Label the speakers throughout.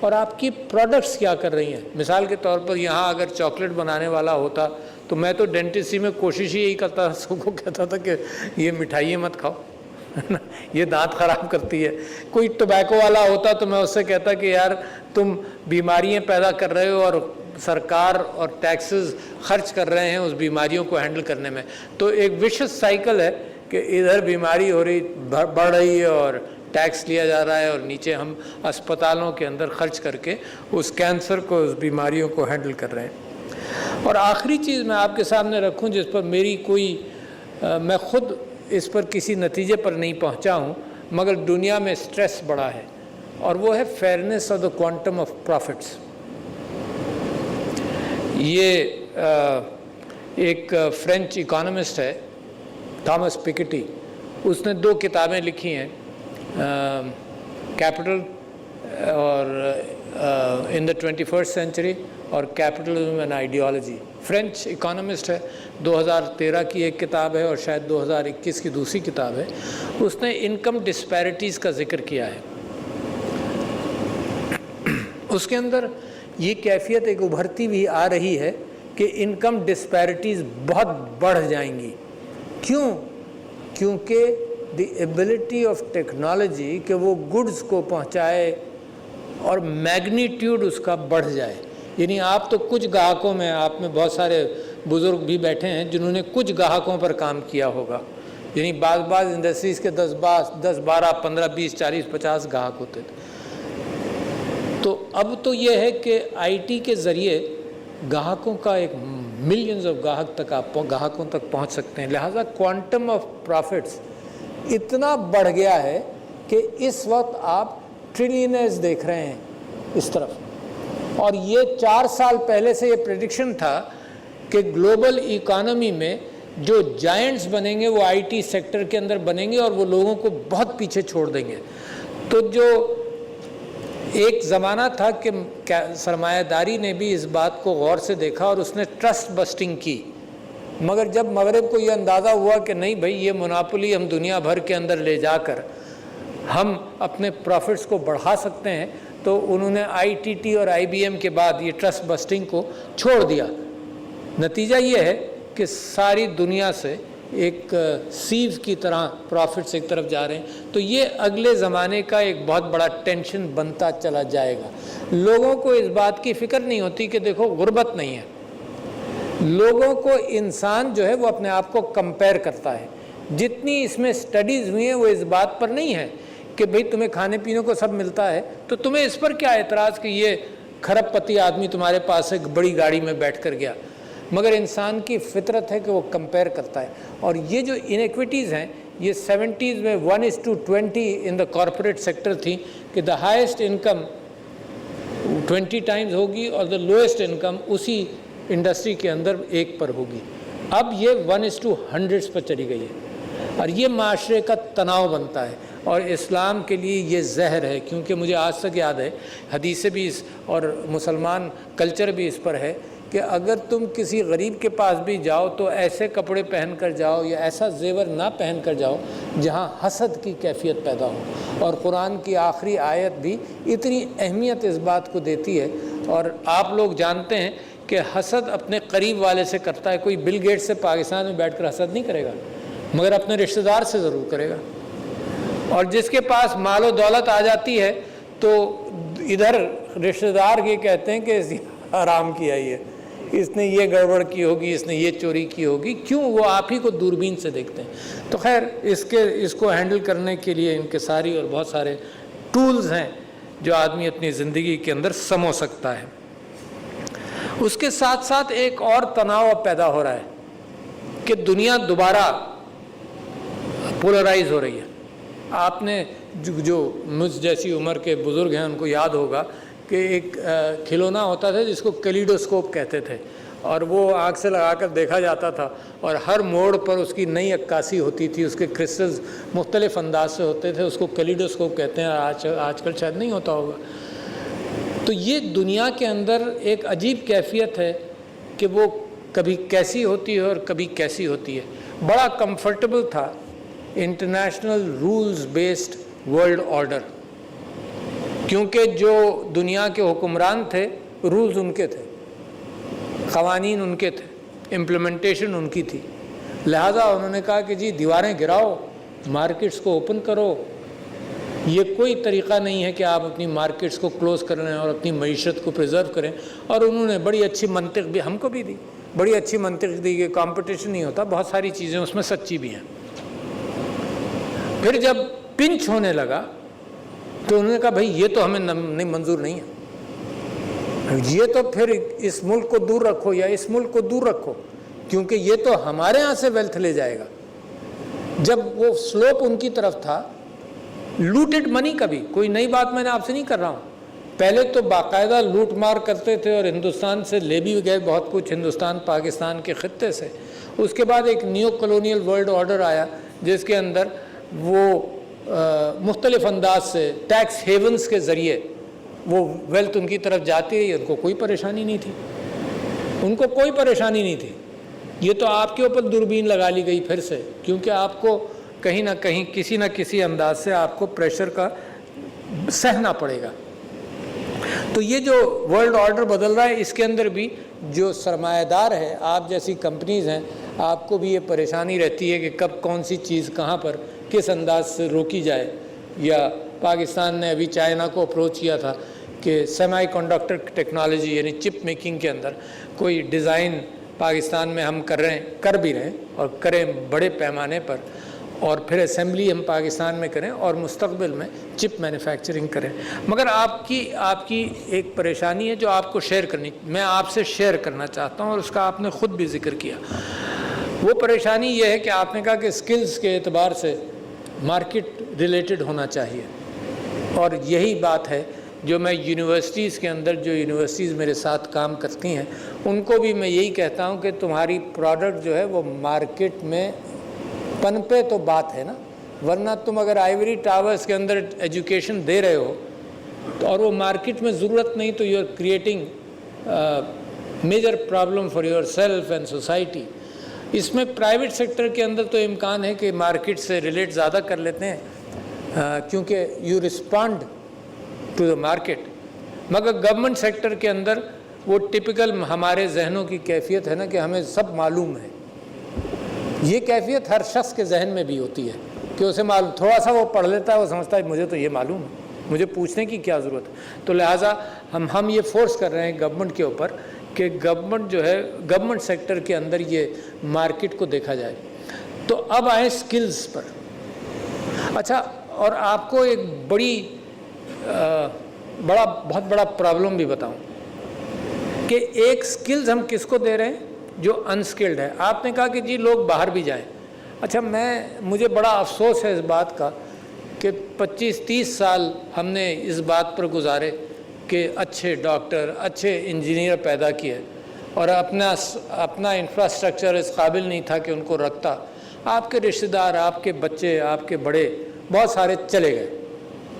Speaker 1: اور آپ کی پروڈکٹس کیا کر رہی ہیں. مثال کے طور پر یہاں اگر چاکلیٹ بنانے والا ہوتا تو میں تو ڈینٹسٹری میں کوشش یہی کرتا تھا، سب کو کہتا تھا کہ یہ مٹھائی مت کھاؤ یہ دانت خراب کرتی ہے. کوئی ٹوبیکو والا ہوتا تو میں اس سے کہتا کہ یار تم بیماریاں پیدا کر رہے ہو اور سرکار اور ٹیکسز خرچ کر رہے ہیں اس بیماریوں کو ہینڈل کرنے میں. تو ایک وشس سائیکل ہے کہ ادھر بیماری ہو رہی بڑھ رہی ہے اور ٹیکس لیا جا رہا ہے، اور نیچے ہم اسپتالوں کے اندر خرچ کر کے اس کینسر کو، اس بیماریوں کو ہینڈل کر رہے ہیں. اور آخری چیز میں آپ کے سامنے رکھوں جس پر میری میں خود اس پر کسی نتیجے پر نہیں پہنچا ہوں، مگر دنیا میں سٹریس بڑا ہے، اور وہ ہے fairness of the quantum of profits. یہ ایک فرینچ اکانومسٹ ہے تھامس پکیٹی، اس نے 2 کتابیں لکھی ہیں، کیپٹل اور ان دا 21st سینچری اور capitalism and ideology. French economist ہے، 2013 کی ایک کتاب ہے اور شاید 2021 کی دوسری کتاب ہے. اس نے انکم ڈسپیرٹیز کا ذکر کیا ہے. اس کے اندر یہ کیفیت ایک ابھرتی ہوئی آ رہی ہے کہ انکم ڈسپیرٹیز بہت بڑھ جائیں گی. کیوں؟ کیونکہ دی ایبلٹی آف ٹیکنالوجی کہ وہ گڈز کو پہنچائے اور میگنیٹیوڈ اس کا بڑھ جائے. یعنی آپ تو کچھ گاہکوں میں، آپ میں بہت سارے بزرگ بھی بیٹھے ہیں جنہوں نے کچھ گاہکوں پر کام کیا ہوگا. یعنی بعض انڈسٹریز کے 10 12 15 20 40 50 گاہک ہوتے تھے. تو اب تو یہ ہے کہ آئی ٹی کے ذریعے گاہکوں کا ایک ملینز آف گاہکوں تک پہنچ سکتے ہیں. لہٰذا کوانٹم آف پروفٹس اتنا بڑھ گیا ہے کہ اس وقت آپ ٹریلینرز دیکھ رہے ہیں اس طرف. اور یہ 4 سال پہلے سے یہ پریڈکشن تھا کہ گلوبل اکانومی میں جو جائنٹس بنیں گے وہ آئی ٹی سیکٹر کے اندر بنیں گے اور وہ لوگوں کو بہت پیچھے چھوڑ دیں گے. تو جو ایک زمانہ تھا کہ سرمایہ داری نے بھی اس بات کو غور سے دیکھا اور اس نے ٹرسٹ بسٹنگ کی. مگر جب مغرب کو یہ اندازہ ہوا کہ نہیں بھائی یہ مناپولی ہم دنیا بھر کے اندر لے جا کر ہم اپنے پروفٹس کو بڑھا سکتے ہیں، تو انہوں نے آئی ٹی ٹی اور آئی بی ایم کے بعد یہ ٹرسٹ بسٹنگ کو چھوڑ دیا. نتیجہ یہ ہے کہ ساری دنیا سے ایک سیو کی طرح پروفٹس ایک طرف جا رہے ہیں. تو یہ اگلے زمانے کا ایک بہت بڑا ٹینشن بنتا چلا جائے گا. لوگوں کو اس بات کی فکر نہیں ہوتی کہ دیکھو غربت نہیں ہے. لوگوں کو انسان جو ہے وہ اپنے آپ کو کمپیئر کرتا ہے. جتنی اس میں سٹڈیز ہوئی ہیں وہ اس بات پر نہیں ہے کہ بھئی تمہیں کھانے پینے کو سب ملتا ہے تو تمہیں اس پر کیا اعتراض کہ یہ کھرب پتی آدمی تمہارے پاس ایک بڑی گاڑی میں بیٹھ کر گیا. مگر انسان کی فطرت ہے کہ وہ کمپیئر کرتا ہے. اور یہ جو انیکویٹیز ہیں یہ 70s میں 1:20 ان دا کارپوریٹ سیکٹر تھی کہ دا ہائیسٹ انکم 20 ٹائمز ہوگی اور دا لوئسٹ انکم اسی انڈسٹری کے اندر 1 پر ہوگی. اب یہ 1:100 پر چلی گئی ہے اور یہ معاشرے کا تناؤ بنتا ہے. اور اسلام کے لیے یہ زہر ہے، کیونکہ مجھے آج تک یاد ہے حدیثیں بھی اور مسلمان کلچر بھی اس پر ہے کہ اگر تم کسی غریب کے پاس بھی جاؤ تو ایسے کپڑے پہن کر جاؤ یا ایسا زیور نہ پہن کر جاؤ جہاں حسد کی کیفیت پیدا ہو. اور قرآن کی آخری آیت بھی اتنی اہمیت اس بات کو دیتی ہے. اور آپ لوگ جانتے ہیں کہ حسد اپنے قریب والے سے کرتا ہے. کوئی بل گیٹ سے پاکستان میں بیٹھ کر حسد نہیں کرے گا، مگر اپنے رشتہ دار سے ضرور کرے گا. اور جس کے پاس مال و دولت آ جاتی ہے تو ادھر رشتہ دار یہ کہتے ہیں کہ اس حرام کیا ہی ہے، اس نے یہ گڑبڑ کی ہوگی، اس نے یہ چوری کی ہوگی. کیوں؟ وہ آپ ہی کو دوربین سے دیکھتے ہیں. تو خیر اس کو ہینڈل کرنے کے لیے انکساری اور بہت سارے ٹولز ہیں جو آدمی اپنی زندگی کے اندر سمو سکتا ہے. اس کے ساتھ ساتھ ایک اور تناؤ پیدا ہو رہا ہے کہ دنیا دوبارہ پولرائز ہو رہی ہے. آپ نے جو مجھ جیسی عمر کے بزرگ ہیں ان کو یاد ہوگا کہ ایک کھلونا ہوتا تھا جس کو کیلیڈوسکوپ کہتے تھے، اور وہ آنکھ سے لگا کر دیکھا جاتا تھا اور ہر موڑ پر اس کی نئی عکاسی ہوتی تھی. اس کے کرسٹلز مختلف انداز سے ہوتے تھے. اس کو کیلیڈوسکوپ کہتے ہیں. آج کل شاید نہیں ہوتا ہوگا. تو یہ دنیا کے اندر ایک عجیب کیفیت ہے کہ وہ کبھی کیسی ہوتی ہے اور کبھی کیسی ہوتی ہے. بڑا کمفرٹیبل تھا international rules based world order کیونکہ جو دنیا کے حکمران تھے رولز ان کے تھے، قوانین ان کے تھے، امپلیمنٹیشن ان کی تھی، لہٰذا انہوں نے کہا کہ جی دیواریں گراؤ، مارکیٹس کو اوپن کرو، یہ کوئی طریقہ نہیں ہے کہ آپ اپنی مارکیٹس کو کلوز کر لیں اور اپنی معیشت کو پریزرو کریں۔ اور انہوں نے بڑی اچھی منطق بھی ہم کو بھی دی، بڑی اچھی منطق دی کہ کمپٹیشن نہیں ہوتا، بہت ساری چیزیں اس میں سچی بھی ہیں۔ پھر جب پنچ ہونے لگا تو انہوں نے کہا بھائی یہ تو ہمیں منظور نہیں ہے، یہ تو پھر اس ملک کو دور رکھو یا اس ملک کو دور رکھو، کیونکہ یہ تو ہمارے ہاں سے ویلتھ لے جائے گا۔ جب وہ سلوپ ان کی طرف تھا، لوٹڈ منی کا بھی کوئی نئی بات میں نے آپ سے نہیں کر رہا ہوں، پہلے تو باقاعدہ لوٹ مار کرتے تھے اور ہندوستان سے لے بھی گئے بہت کچھ، ہندوستان پاکستان کے خطے سے۔ اس کے بعد ایک نیو کلونیل ورلڈ آرڈر آیا جس کے اندر وہ مختلف انداز سے ٹیکس ہیونز کے ذریعے وہ ویلتھ ان کی طرف جاتی رہی، ان کو کوئی پریشانی نہیں تھی، ان کو کوئی پریشانی نہیں تھی۔ یہ تو آپ کے اوپر دوربین لگا لی گئی پھر سے، کیونکہ آپ کو کہیں نہ کہیں کسی نہ کسی انداز سے آپ کو پریشر کا سہنا پڑے گا۔ تو یہ جو ورلڈ آرڈر بدل رہا ہے، اس کے اندر بھی جو سرمایہ دار ہے، آپ جیسی کمپنیز ہیں، آپ کو بھی یہ پریشانی رہتی ہے کہ کب کون سی چیز کہاں پر کس انداز سے روکی جائے۔ یا پاکستان نے ابھی چائنا کو اپروچ کیا تھا کہ سیمی کنڈکٹر ٹیکنالوجی یعنی چپ میکنگ کے اندر کوئی ڈیزائن پاکستان میں ہم کر بھی رہے ہیں اور کریں بڑے پیمانے پر، اور پھر اسمبلی ہم پاکستان میں کریں اور مستقبل میں چپ مینوفیکچرنگ کریں۔ مگر آپ کی ایک پریشانی ہے جو آپ کو شیئر کرنی، میں آپ سے شیئر کرنا چاہتا ہوں، اور اس کا آپ نے خود بھی ذکر کیا۔ وہ پریشانی یہ ہے کہ آپ نے کہا کہ سکلز کے اعتبار سے مارکیٹ ریلیٹڈ ہونا چاہیے، اور یہی بات ہے جو میں یونیورسٹیز کے اندر، جو یونیورسٹیز میرے ساتھ کام کرتی ہیں، ان کو بھی میں یہی کہتا ہوں کہ تمہاری پروڈکٹ جو ہے وہ مارکیٹ میں پنپے تو بات ہے نا، ورنہ تم اگر آئیوری ٹاورز کے اندر ایجوکیشن دے رہے ہو اور وہ مارکیٹ میں ضرورت نہیں، تو you are creating major problem for yourself and society. اس میں پرائیویٹ سیکٹر کے اندر تو امکان ہے کہ مارکیٹ سے ریلیٹ زیادہ کر لیتے ہیں کیونکہ you respond to the market, مگر گورنمنٹ سیکٹر کے اندر وہ ٹپیکل ہمارے ذہنوں کی کیفیت ہے نا کہ ہمیں سب معلوم ہے۔ یہ کیفیت ہر شخص کے ذہن میں بھی ہوتی ہے کہ اسے معلوم، تھوڑا سا وہ پڑھ لیتا ہے، وہ سمجھتا ہے مجھے تو یہ معلوم ہے، مجھے پوچھنے کی کیا ضرورت ہے۔ تو لہٰذا ہم یہ فورس کر رہے ہیں گورنمنٹ کے اوپر کہ گورنمنٹ جو ہے گورنمنٹ سیکٹر کے اندر یہ مارکیٹ کو دیکھا جائے۔ تو اب آئیں سکلز پر۔ اچھا، اور آپ کو ایک بہت بڑا پرابلم بھی بتاؤں کہ ایک سکلز ہم کس کو دے رہے ہیں جو انسکلڈ ہے۔ آپ نے کہا کہ جی لوگ باہر بھی جائیں۔ اچھا، مجھے بڑا افسوس ہے اس بات کا کہ 25-30 سال ہم نے اس بات پر گزارے کہ اچھے ڈاکٹر، اچھے انجینئر پیدا کیے، اور اپنا انفراسٹرکچر اس قابل نہیں تھا کہ ان کو رکھتا۔ آپ کے رشتہ دار، آپ کے بچے، آپ کے بڑے بہت سارے چلے گئے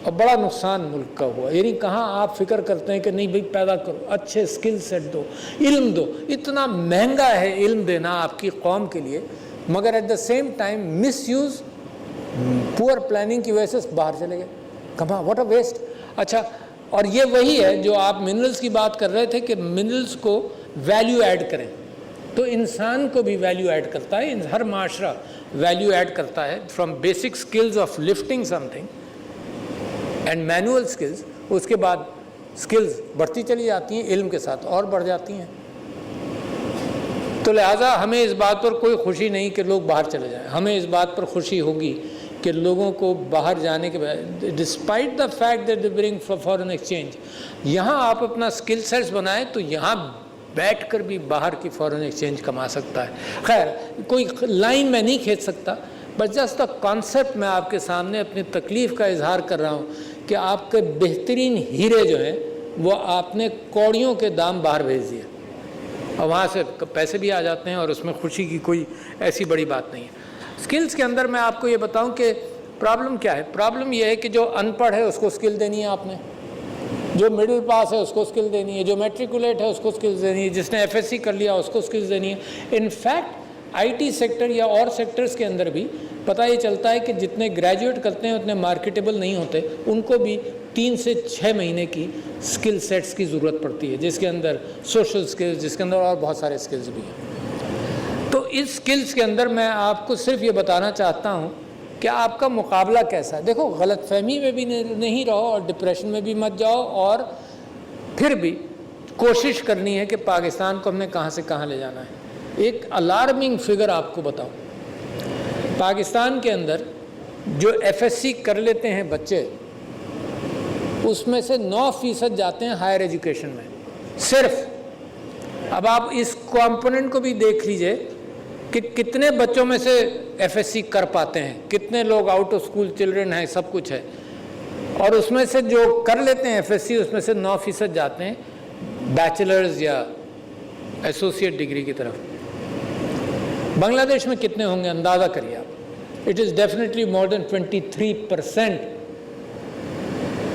Speaker 1: اور بڑا نقصان ملک کا ہوا۔ یعنی کہاں آپ فکر کرتے ہیں کہ نہیں بھائی پیدا کرو، اچھے سکل سیٹ دو، علم دو۔ اتنا مہنگا ہے علم دینا آپ کی قوم کے لیے، مگر at the same time misuse, poor planning کی وجہ سے باہر چلے گئے۔ کہاں، واٹ اے ویسٹ۔ اچھا، اور یہ وہی ہے جو آپ منرلز کی بات کر رہے تھے کہ منرلز کو ویلیو ایڈ کریں، تو انسان کو بھی ویلیو ایڈ کرتا ہے، ہر معاشرہ ویلیو ایڈ کرتا ہے، from basic skills of lifting something and manual skills, اس کے بعد سکلز بڑھتی چلی جاتی ہیں، علم کے ساتھ اور بڑھ جاتی ہیں۔ تو لہٰذا ہمیں اس بات پر کوئی خوشی نہیں کہ لوگ باہر چلے جائیں، ہمیں اس بات پر خوشی ہوگی کہ لوگوں کو باہر جانے کے بعد despite the fact that they bring foreign exchange, یہاں آپ اپنا اسکل سیٹس بنائیں تو یہاں بیٹھ کر بھی باہر کی فارن ایکسچینج کما سکتا ہے۔ خیر، کوئی لائن میں نہیں کھینچ سکتا، بس جسٹ کانسیپٹ میں آپ کے سامنے اپنی تکلیف کا اظہار کر رہا ہوں کہ آپ کے بہترین ہیرے جو ہیں وہ آپ نے کوڑیوں کے دام باہر بھیج دیے، اور وہاں سے پیسے بھی آ جاتے ہیں، اور اس میں خوشی کی کوئی ایسی بڑی بات نہیں ہے۔ سکلز کے اندر میں آپ کو یہ بتاؤں کہ پرابلم کیا ہے۔ پرابلم یہ ہے کہ جو ان پڑھ ہے اس کو سکل دینی ہے آپ نے، جو مڈل پاس ہے اس کو سکل دینی ہے، جو میٹریکولیٹ ہے اس کو سکلز دینی ہے، جس نے ایف ایس سی کر لیا اس کو سکلز دینی ہے۔ انفیکٹ آئی ٹی سیکٹر یا اور سیکٹرز کے اندر بھی پتہ یہ چلتا ہے کہ جتنے گریجویٹ کرتے ہیں اتنے مارکیٹیبل نہیں ہوتے، ان کو بھی 3 سے 6 مہینے کی اسکل سیٹس کی ضرورت پڑتی ہے، جس کے اندر سوشل اسکلز، جس کے اندر اور بہت سارے اسکلز بھی ہیں۔ تو اس اسکلز کے اندر میں آپ کو صرف یہ بتانا چاہتا ہوں کہ آپ کا مقابلہ کیسا ہے۔ دیکھو، غلط فہمی میں بھی نہیں رہو اور ڈپریشن میں بھی مت جاؤ، اور پھر بھی کوشش کرنی ہے کہ پاکستان کو ہم نے کہاں سے کہاں لے جانا ہے۔ ایک الارمنگ فگر آپ کو بتاؤں، پاکستان کے اندر جو FSC کر لیتے ہیں بچے، اس میں سے 9% جاتے ہیں ہائر ایجوکیشن میں صرف۔ اب آپ اس کمپوننٹ کو بھی دیکھ لیجئے کہ کتنے بچوں میں سے FSC کر پاتے ہیں، کتنے لوگ آؤٹ آف اسکول چلڈرن ہیں، سب کچھ ہے، اور اس میں سے جو کر لیتے ہیں FSC، اس میں سے 9% جاتے ہیں بیچلرز یا ایسوسیٹ ڈگری کی طرف۔ بنگلہ دیش میں کتنے ہوں گے اندازہ کریے آپ۔ It is definitely more than 23%۔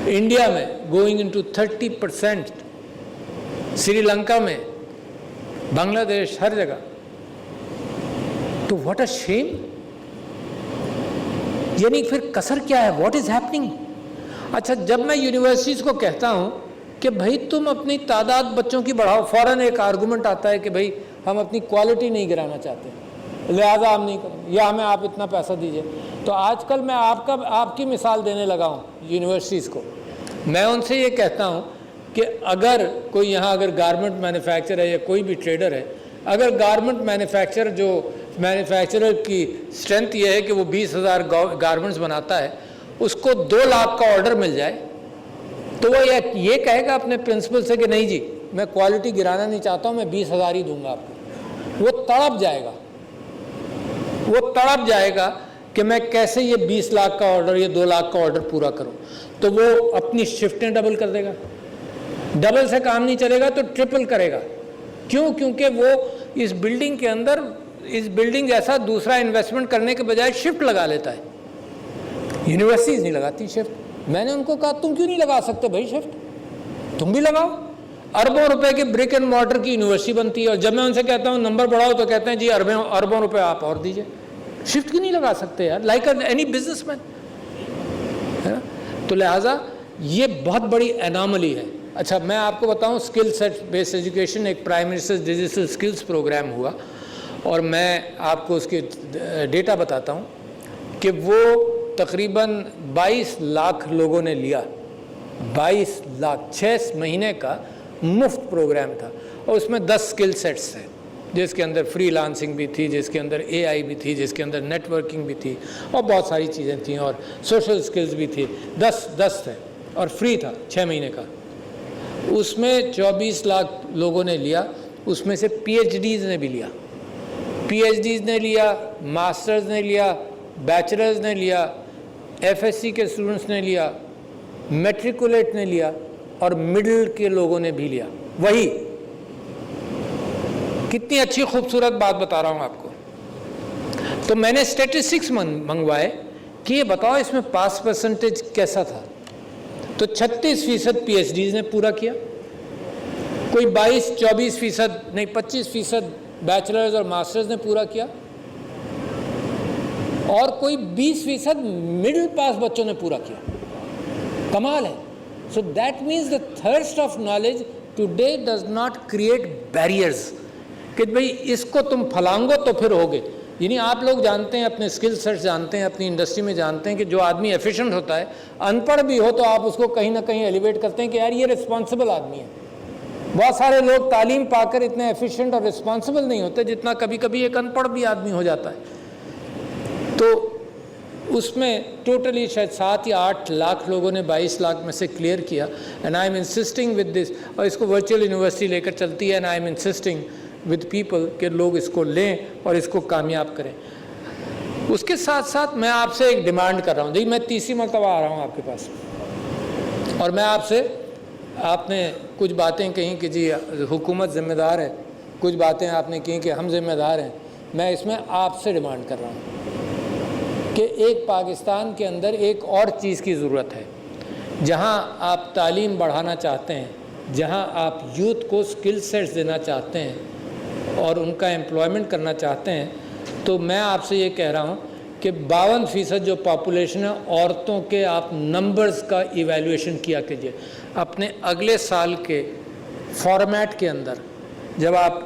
Speaker 1: India میں گوئنگ انٹو 30%، سری لنکا میں، بنگلہ دیش، ہر جگہ۔ تو واٹ اے شیم! یعنی پھر کسر کیا ہے؟ What is happening? اچھا، جب میں یونیورسٹیز کو کہتا ہوں کہ بھائی تم اپنی تعداد بچوں کی بڑھاؤ، فوراً ایک آرگومنٹ آتا ہے کہ بھائی ہم اپنی کوالٹی نہیں گرانا چاہتے، لہٰذا ہم نہیں کریں، یا ہمیں آپ اتنا پیسہ دیجئے۔ تو آج کل میں آپ کی مثال دینے لگا ہوں یونیورسٹیز کو۔ میں ان سے یہ کہتا ہوں کہ اگر کوئی یہاں اگر گارمنٹ مینوفیکچر ہے یا کوئی بھی ٹریڈر ہے، اگر گارمنٹ مینوفیکچرر کی اسٹرینتھ یہ ہے کہ وہ 20,000 گارمنٹس بناتا ہے، اس کو 2 لاکھ کا آرڈر مل جائے، تو وہ یہ کہے گا اپنے پرنسپل سے کہ نہیں جی میں کوالٹی گرانا نہیں چاہتا ہوں، میں 20,000 ہی دوں گا آپ کو۔ وہ تڑپ جائے گا کہ میں کیسے یہ 20 لاکھ کا آرڈر یا 2 لاکھ کا آرڈر پورا کروں۔ تو وہ اپنی شفٹیں ڈبل کر دے گا، ڈبل سے کام نہیں چلے گا تو ٹرپل کرے گا۔ کیوں؟ کیونکہ وہ اس بلڈنگ کے اندر اس بلڈنگ جیسا دوسرا انویسٹمنٹ کرنے کے بجائے شفٹ لگا لیتا ہے۔ یونیورسٹیز نہیں لگاتی شفٹ۔ میں نے ان کو کہا تم کیوں نہیں لگا سکتے بھائی شفٹ؟ تم بھی لگاؤ۔ اربوں روپے کی برک اینڈ مارٹر کی یونیورسٹی بنتی ہے، اور جب میں ان سے کہتا ہوں نمبر بڑھاؤ تو کہتے ہیں جی اربوں روپے آپ اور دیجئے۔ شفٹ کیوں نہیں لگا سکتے یار، لائک اینی بزنس مین؟ تو لہٰذا یہ بہت بڑی اناملی ہے۔ اچھا، میں آپ کو بتاؤں، اسکل سیٹ بیس ایجوکیشن ایک prime minister digital skills program ہوا، اور میں آپ کو اس کی ڈیٹا بتاتا ہوں کہ وہ تقریباً 22 لاکھ لوگوں نے لیا، 22 لاکھ، 6 مہینے کا مفت پروگرام تھا، اور اس میں 10 اسکل سیٹس تھے، جس کے اندر فری لانسنگ بھی تھی، جس کے اندر AI بھی تھی، جس کے اندر نیٹ ورکنگ بھی تھی، اور بہت ساری چیزیں تھیں، اور سوشل اسکلز بھی تھی۔ 10 تھے اور فری تھا 6 مہینے کا۔ اس میں 24 لاکھ لوگوں نے لیا، اس میں سے PhDs نے بھی لیا، PhDs نے لیا، ماسٹرز نے لیا، بیچلرز نے لیا، FSC کے اسٹوڈنٹس نے لیا، میٹریکولیٹ نے لیا، اور مڈل کے لوگوں نے بھی لیا۔ وہی کتنی اچھی خوبصورت بات بتا رہا ہوں آپ کو۔ تو میں نے اسٹیٹسٹکس منگوائے کہ یہ بتاؤ اس میں پاس پرسنٹیج کیسا تھا، تو 36% PhDs نے پورا کیا، کوئی 22-24% نہیں 25% بیچلرز اور ماسٹرز نے پورا کیا، اور کوئی 20% مڈل پاس بچوں نے پورا کیا۔ کمال ہے۔ So that means the thirst of knowledge today does not create barriers کہ بھئی اس کو تم پھلانگو تو پھر ہوگے۔ یعنی آپ لوگ جانتے ہیں، اپنے اسکل سیٹس جانتے ہیں، اپنی انڈسٹری میں جانتے ہیں کہ جو آدمی ایفیشینٹ ہوتا ہے، ان پڑھ بھی ہو تو آپ اس کو کہیں نہ کہیں ایلیویٹ کرتے ہیں کہ یار یہ رسپانسبل آدمی ہے۔ بہت سارے لوگ تعلیم پا کر اتنے ایفیشینٹ اور رسپانسبل نہیں ہوتے جتنا کبھی کبھی ایک ان پڑھ بھی آدمی ہو جاتا ہے۔ تو اس میں ٹوٹلی شاید 7 یا 8 لاکھ لوگوں نے 22 لاکھ میں سے کلیئر کیا، and I am insisting with this, اور اس کو ورچوئل یونیورسٹی لے کر چلتی ہے، and I am insisting with people کہ لوگ اس کو لیں اور اس کو کامیاب کریں۔ اس کے ساتھ ساتھ میں آپ سے ایک ڈیمانڈ کر رہا ہوں، دیکھیے میں تیسری مرتبہ آ رہا ہوں آپ کے پاس، اور میں آپ نے کچھ باتیں کہیں کہ جی حکومت ذمہ دار ہے، کچھ باتیں آپ نے کہیں کہ ہم ذمہ دار ہیں۔ میں اس میں آپ سے ڈیمانڈ کر رہا ہوں کہ ایک پاکستان کے اندر ایک اور چیز کی ضرورت ہے، جہاں آپ تعلیم بڑھانا چاہتے ہیں، جہاں آپ یوتھ کو اسکل سیٹس دینا چاہتے ہیں اور ان کا امپلائمنٹ کرنا چاہتے ہیں، تو میں آپ سے یہ کہہ رہا ہوں کہ 52% جو پاپولیشن ہے عورتوں کے آپ نمبرز کا ایویلویشن کیا کیجئے اپنے اگلے سال کے فارمیٹ کے اندر. جب آپ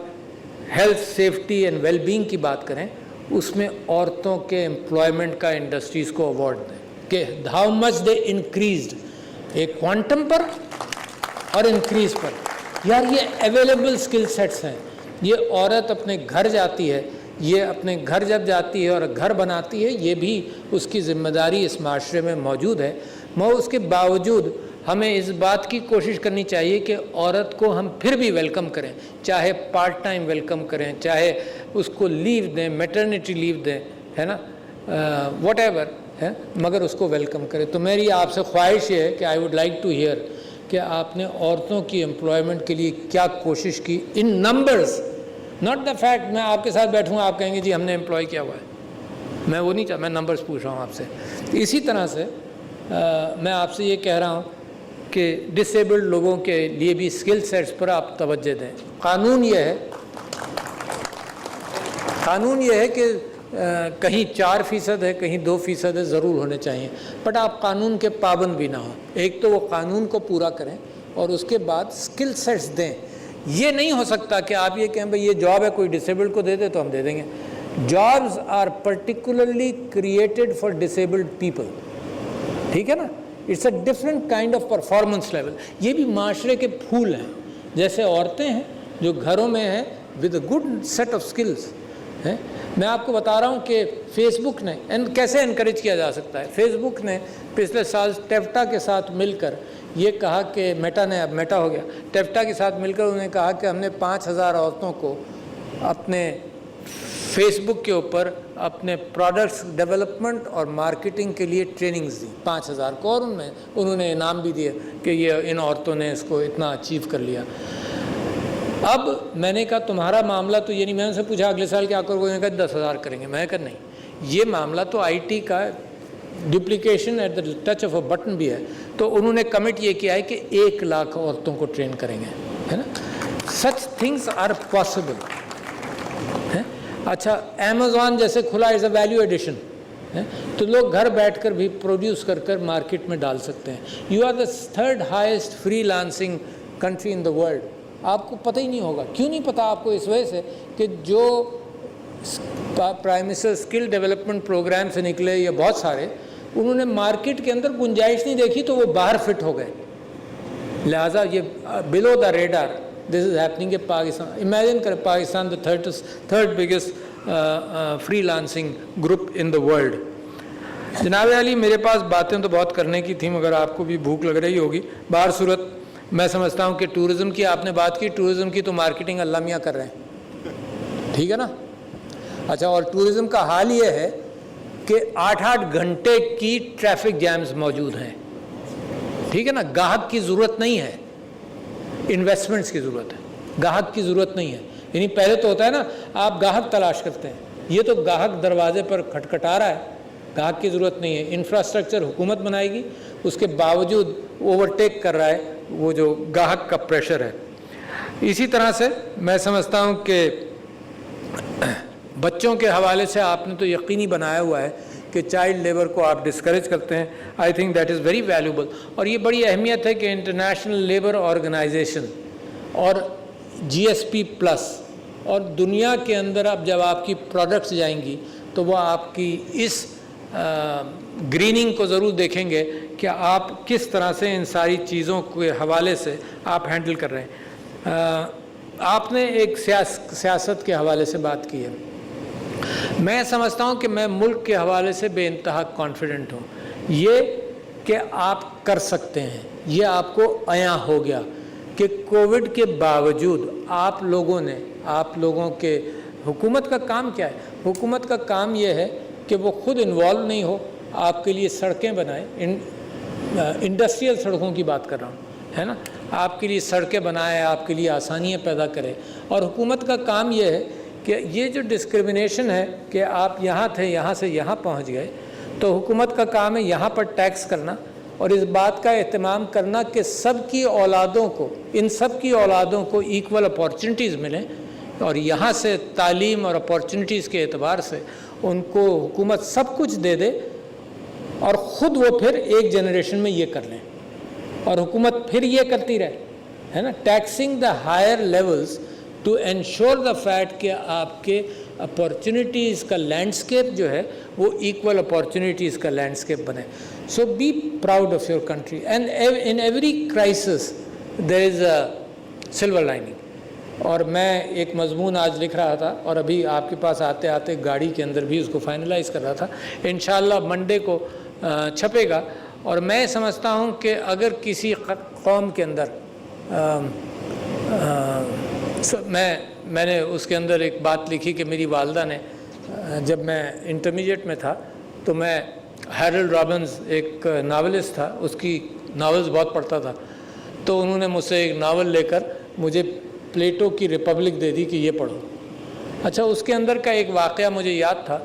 Speaker 1: health safety and well being کی بات کریں اس میں عورتوں کے امپلائمنٹ کا انڈسٹریز کو ایوارڈ دیں کہ ہاؤ مچ دے انکریزڈ، ایک کوانٹم پر اور انکریز پر. یار یہ اویلیبل اسکل سیٹس ہیں. یہ عورت اپنے گھر جاتی ہے، یہ اپنے گھر جب جاتی ہے اور گھر بناتی ہے، یہ بھی اس کی ذمہ داری اس معاشرے میں موجود ہے. مگر اس کے باوجود ہمیں اس بات کی کوشش کرنی چاہیے کہ عورت کو ہم پھر بھی ویلکم کریں، چاہے پارٹ ٹائم ویلکم کریں، چاہے اس کو لیو دیں، میٹرنیٹی لیو دیں، ہے نا، واٹ ایور ہے، مگر اس کو ویلکم کریں. تو میری آپ سے خواہش یہ ہے کہ I would like to hear کہ آپ نے عورتوں کی امپلائمنٹ کے لیے کیا کوشش کی ان نمبرز، ناٹ دا فیکٹ میں آپ کے ساتھ بیٹھوں آپ کہیں گے جی ہم نے امپلائی کیا ہوا ہے. میں وہ نہیں چاہتا، میں نمبرز پوچھ رہا ہوں آپ سے. اسی طرح سے میں آپ سے یہ کہہ رہا ہوں کہ ڈسیبلڈ لوگوں کے لیے بھی اسکل سیٹس پر آپ توجہ دیں. قانون یہ ہے کہ کہیں 4% ہے، کہیں 2% ہے، ضرور ہونے چاہیے، بٹ آپ قانون کے پابند بھی نہ ہوں. ایک تو وہ قانون کو پورا کریں اور اس کے بعد اسکل سیٹس دیں. یہ نہیں ہو سکتا کہ آپ یہ کہیں بھائی یہ جاب ہے کوئی ڈسیبلڈ کو دے دے تو ہم دے دیں گے. Jobs are particularly created for disabled people. ٹھیک ہے نا، it's a different kind of performance level. یہ بھی معاشرے کے پھول ہیں، جیسے عورتیں ہیں جو گھروں میں ہیں with a good set of skills ہیں. میں آپ کو بتا رہا ہوں کہ فیس بک نے کیسے انکریج کیا جا سکتا ہے. فیس بک نے پچھلے سال ٹیفٹا کے ساتھ مل کر یہ کہا کہ میٹا نے، اب میٹا ہو گیا، ٹیفٹا کے ساتھ مل کر انہوں نے کہا کہ ہم نے 5000 عورتوں کو اپنے فیس بک کے اوپر اپنے پروڈکٹس ڈیولپمنٹ اور مارکیٹنگ کے لیے ٹریننگز دی 5000 کو، اور انہوں نے انعام بھی دیا کہ یہ ان عورتوں نے اس کو اتنا اچیو کر لیا. اب میں نے کہا تمہارا معاملہ تو یہ نہیں، میں ان سے پوچھا اگلے سال کیا کرو گے، انہوں نے کہا 10,000 کریں گے. میں کہا نہیں، یہ معاملہ تو آئی ٹی کا duplication at the touch of a button بھی ہے. تو انہوں نے کمٹ یہ کیا ہے کہ 1,00,000 عورتوں کو ٹرین کریں گے، ہے نا. Such things are possible. اچھا امیزون جیسے کھلا از اے ویلیو ایڈیشن، تو لوگ گھر بیٹھ کر بھی پروڈیوس کر مارکیٹ میں ڈال سکتے ہیں. You are the 3rd highest freelancing country in the world. آپ کو پتہ ہی نہیں ہوگا. کیوں نہیں پتہ آپ کو؟ اس وجہ سے کہ جو prime minister skill development program سے نکلے یا بہت سارے، انہوں نے مارکیٹ کے اندر گنجائش نہیں دیکھی تو وہ باہر فٹ ہو گئے. لہٰذا یہ below the radar this is happening. Pakistan imagine کریں، Pakistan the 3rd biggest freelancing group in the world. جناب علی میرے پاس باتیں تو بہت کرنے کی تھیں مگر آپ کو بھی بھوک لگ رہی ہوگی. بہر صورت میں سمجھتا ہوں کہ ٹورزم کی آپ نے بات کی، ٹورزم کی تو مارکیٹنگ اللہ میاں کر رہے ہیں، ٹھیک ہے نا. اچھا، اور ٹورزم کا حال یہ ہے کہ 8 گھنٹے کی ٹریفک جیمز موجود ہیں، ٹھیک ہے نا. گاہک کی ضرورت نہیں ہے، انویسٹمنٹس کی ضرورت ہے، گاہک کی ضرورت نہیں ہے. یعنی پہلے تو ہوتا ہے نا آپ گاہک تلاش کرتے ہیں، یہ تو گاہک دروازے پر کھٹکھٹا رہا ہے، گاہک کی ضرورت نہیں ہے. انفراسٹرکچر حکومت بنائے گی، اس کے باوجود اوورٹیک کر رہا ہے وہ جو گاہک کا پریشر ہے. اسی طرح سے میں سمجھتا ہوں کہ بچوں کے حوالے سے آپ نے تو یقینی بنایا ہوا ہے کہ چائلڈ لیبر کو آپ ڈسکریج کرتے ہیں. I think that is very valuable. اور یہ بڑی اہمیت ہے کہ انٹرنیشنل لیبر آرگنائزیشن اور GSP+ اور دنیا کے اندر اب جب آپ کی پروڈکٹس جائیں گی تو وہ آپ کی اس گریننگ کو ضرور دیکھیں گے کہ آپ کس طرح سے ان ساری چیزوں کے حوالے سے آپ ہینڈل کر رہے ہیں. آپ نے ایک سیاست کے حوالے سے بات کی ہے. میں سمجھتا ہوں کہ میں ملک کے حوالے سے بے انتہا کانفیڈنٹ ہوں. یہ کہ آپ کر سکتے ہیں، یہ آپ کو عیاں ہو گیا کہ کووڈ کے باوجود آپ لوگوں کے حکومت کا کام کیا ہے؟ حکومت کا کام یہ ہے کہ وہ خود انوالو نہیں ہو، آپ کے لیے سڑکیں بنائے. انڈسٹریل سڑکوں کی بات کر رہا ہوں، ہے نا. آپ کے لیے سڑکیں بنائے، آپ کے لیے آسانیاں پیدا کرے. اور حکومت کا کام یہ ہے کہ یہ جو ڈسکرمنیشن ہے کہ آپ یہاں تھے، یہاں سے یہاں پہنچ گئے، تو حکومت کا کام ہے یہاں پر ٹیکس کرنا اور اس بات کا اہتمام کرنا کہ سب کی اولادوں کو، ان سب کی اولادوں کو ایکول اپارچونیٹیز ملیں. اور یہاں سے تعلیم اور اپارچونیٹیز کے اعتبار سے ان کو حکومت سب کچھ دے دے اور خود وہ پھر ایک جنریشن میں یہ کر لیں اور حکومت پھر یہ کرتی رہے، ہے نا، taxing the higher levels to ensure the fact کہ آپ کے اپارچونیٹیز کا لینڈسکیپ جو ہے وہ ایکول اپارچونیٹیز کا لینڈسکیپ بنے. So be proud of your country and in every crisis there is a silver lining. اور میں ایک مضمون آج لکھ رہا تھا اور ابھی آپ کے پاس آتے آتے گاڑی کے اندر بھی اس کو فائنلائز کر رہا تھا، انشاءاللہ منڈے کو چھپے گا. اور میں سمجھتا ہوں کہ اگر کسی قوم کے اندر میں نے اس کے اندر ایک بات لکھی کہ میری والدہ نے، جب میں انٹرمیڈیٹ میں تھا تو میں ہیرلڈ رابنز ایک ناولسٹ تھا، اس کی ناولز بہت پڑھتا تھا، تو انہوں نے مجھ سے ایک ناول لے کر مجھے پلیٹو کی ریپبلک دے دی کہ یہ پڑھو. اچھا، اس کے اندر کا ایک واقعہ مجھے یاد تھا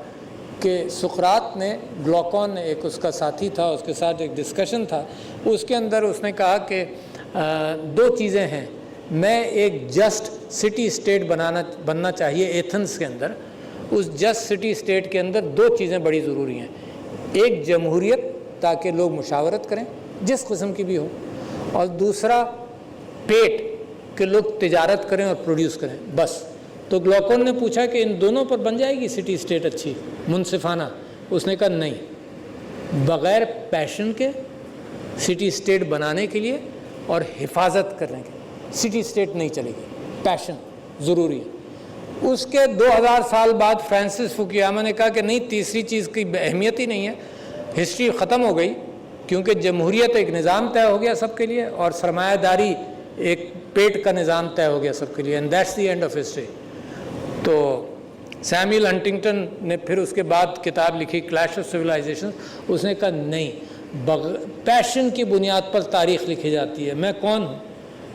Speaker 1: کہ سقراط نے، گلوکون نے، ایک اس کا ساتھی تھا، اس کے ساتھ ایک ڈسکشن تھا، اس کے اندر اس نے کہا کہ دو چیزیں ہیں، میں ایک جسٹ سٹی اسٹیٹ بننا چاہیے ایتھنس کے اندر. اس جسٹ سٹی اسٹیٹ کے اندر دو چیزیں بڑی ضروری ہیں، ایک جمہوریت تاکہ لوگ مشاورت کریں جس قسم کی بھی ہو، اور دوسرا پیٹ کہ لوگ تجارت کریں اور پروڈیوس کریں بس. تو گلوکون نے پوچھا کہ ان دونوں پر بن جائے گی سٹی اسٹیٹ اچھی منصفانہ؟ اس نے کہا نہیں، بغیر پیشن کے سٹی اسٹیٹ بنانے کے لیے اور حفاظت کرنے کے سٹی اسٹیٹ نہیں چلے گی، پیشن ضروری ہے. اس کے 2000 سال بعد فرانسس فوکویاما نے کہا کہ نہیں، تیسری چیز کی اہمیت ہی نہیں ہے، ہسٹری ختم ہو گئی، کیونکہ جمہوریت ایک نظام طے ہو گیا سب کے لیے اور سرمایہ داری ایک پیٹ کا نظام طے ہو گیا سب کے لیے، and that's the end of history. تو سیموئل ہنٹنگٹن نے پھر اس کے بعد کتاب لکھی کلیش آف سویلائزیشن. اس نے کہا نہیں، پیشن کی بنیاد پر تاریخ لکھی جاتی ہے. میں کون ہوں،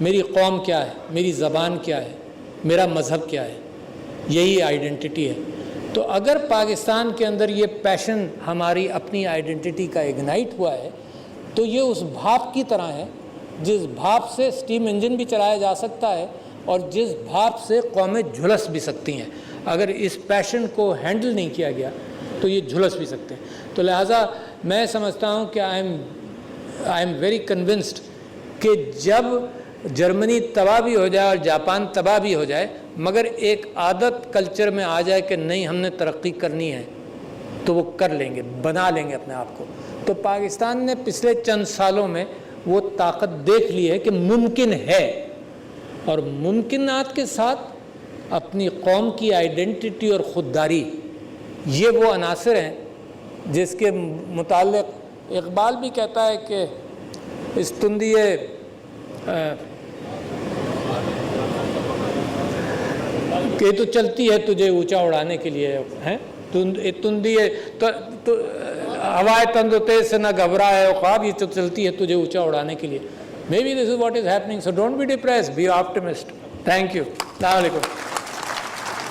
Speaker 1: میری قوم کیا ہے، میری زبان کیا ہے، میرا مذہب کیا ہے، یہی آئیڈینٹی ہے. تو اگر پاکستان کے اندر یہ پیشن ہماری اپنی آئیڈینٹی کا اگنائٹ ہوا ہے تو یہ اس بھاپ کی طرح ہے جس بھاپ سے اسٹیم انجن بھی چلایا جا سکتا ہے اور جس بھاپ سے قومیں جھلس بھی سکتی ہیں. اگر اس پیشن کو ہینڈل نہیں کیا گیا تو یہ جھلس بھی سکتے ہیں. تو لہٰذا میں سمجھتا ہوں کہ آئی ایم ویری کنونسڈ کہ جب جرمنی تباہ بھی ہو جائے اور جاپان تباہ بھی ہو جائے مگر ایک عادت کلچر میں آ جائے کہ نہیں ہم نے ترقی کرنی ہے تو وہ کر لیں گے، بنا لیں گے اپنے آپ کو. تو پاکستان نے پچھلے چند سالوں میں وہ طاقت دیکھ لی ہے کہ ممکن ہے، اور ممکنات کے ساتھ اپنی قوم کی آئیڈینٹی اور خودداری، یہ وہ عناصر ہیں جس کے متعلق اقبال بھی کہتا ہے کہ اس تندیے کہ تو چلتی ہے تجھے اونچا اڑانے کے لیے ہے، تندیے ہوائے تند و تیز سے نہ گھبرائے خواب، یہ تو چلتی ہے تجھے اونچا اڑانے کے لیے. Maybe this is what is happening. So don't be depressed, be optimist. Thank you. Assalamu alaikum.